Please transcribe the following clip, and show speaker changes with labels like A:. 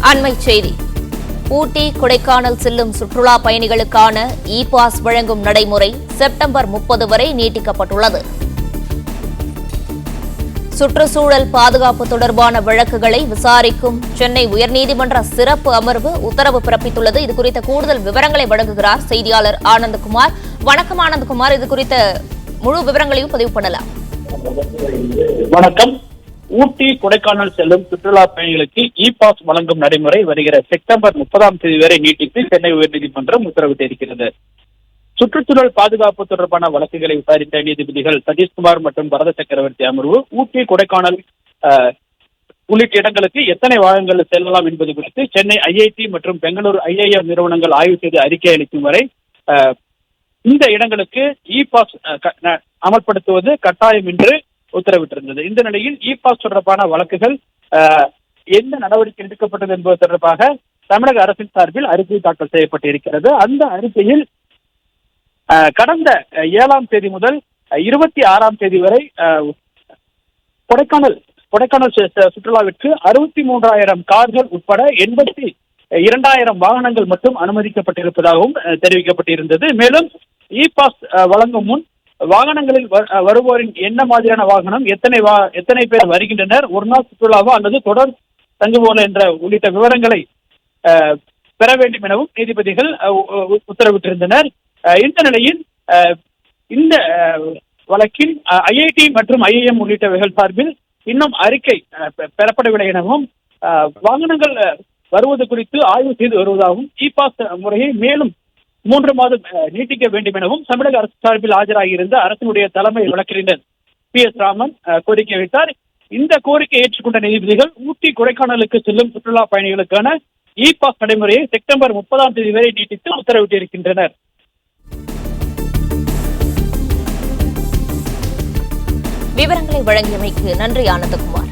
A: அண்மை செய்தி. ஊட்டி கொடைக்கானல் செல்லும் சுற்றுலா பயணிகளுக்கான இ பாஸ் வழங்கும் நடைமுறை செப்டம்பர் 30 வரை நீட்டிக்கப்பட்டுள்ளது. சுற்றுச்சூழல் பாதுகாப்பு தொடர்பான வழக்குகளை விசாரிக்கும் சென்னை உயர்நீதிமன்ற சிறப்பு அமர்வு உத்தரவு பிறப்பித்துள்ளது. இதுகுறித்த கூடுதல் விவரங்களை வழங்குகிறார் செய்தியாளர் ஆனந்தகுமார். வணக்கம் ஆனந்தகுமார், இது குறித்த முழு விவரங்களையும் பதிவு பண்ணலாம்.
B: வணக்கம். ஊட்டி கொடைக்கானல் செல்லும் சுற்றுலா பயணிகளுக்கு இ பாஸ் வழங்கும் நடைமுறை வருகிற செப்டம்பர் 30 வரை நீட்டித்து சென்னை உயர்நீதிமன்றம் உத்தரவிட்டிருக்கிறது. சுற்றுச்சூழல் பாதுகாப்பு தொடர்பான வழக்குகளை விசாரித்த நீதிபதிகள் சதீஷ்குமார் மற்றும் பரத சக்கரவர்த்தி அமர்வு ஊட்டி கொடைக்கானல் உள்ளிட்ட இடங்களுக்கு எத்தனை வாகனங்கள் செல்லலாம் என்பது குறித்து சென்னை ஐஐடி மற்றும் பெங்களூரு ஐஐஎம் நிறுவனங்கள் ஆய்வு செய்து அறிக்கை அளிக்கும் வரை இந்த இடங்களுக்கு இ பாஸ் அமல்படுத்துவது கட்டாயம் என்று உத்தரவிட்டிருந்தது. இந்த நிலையில் இ பாஸ் தொடர்பான வழக்குகள் எந்த நடவடிக்கை எடுக்கப்பட்டது என்பது தொடர்பாக தமிழக அரசின் சார்பில் அறிக்கை தாக்கல் செய்யப்பட்டிருக்கிறது. அந்த அறிக்கையில் கடந்த 7ஆம் தேதி முதல் 26ஆம் தேதி வரை கொடைக்கானல் சுற்றுலாவிற்கு 63,000 கார்கள் உட்பட 82,000 வாகனங்கள் மட்டும் அனுமதிக்கப்பட்டிருப்பதாகவும் தெரிவிக்கப்பட்டிருந்தது. மேலும் இ பாஸ் வழங்கும் முன் வாகனங்களில் வருவோரின் என்ன மாதிரியான வாகனம், எத்தனை பேர் வருகின்றனர், ஒரு நாள் சுற்றுலாவா அல்லது தொடர் தங்குவோல என்ற உள்ளிட்ட விவரங்களை பெற வேண்டும் எனவும் நீதிபதிகள் உத்தரவிட்டிருந்தனர். இந்த நிலையில் இந்த வழக்கில் ஐஐடி மற்றும் ஐஐஎம் உள்ளிட்டவைகள் சார்பில் இன்னும் அறிக்கை பெறப்படவில்லை எனவும் வாகனங்கள் வருவது குறித்து ஆய்வு செய்து வருவதாகவும் இ பாஸ் முறையை மேலும் 3 மாதம் நீட்டிக்க வேண்டும் எனவும் தமிழக அரசு சார்பில் ஆஜராகியிருந்த அரசினுடைய தலைமை வழக்கறிஞர் PS ராமன் கோரிக்கை வைத்தார். இந்த கோரிக்கையை ஏற்றுக்கொண்ட நீதிபதிகள் ஊட்டி கொடைக்கானலுக்கு செல்லும் சுற்றுலா பயணிகளுக்கான இ பாஸ் நடைமுறையை செப்டம்பர் 30 வரை நீட்டித்து உத்தரவிட்டிருக்கின்றனர்.
A: விவரங்களை வழங்கியமைக்கு நன்றி ஆனந்தகுமார்.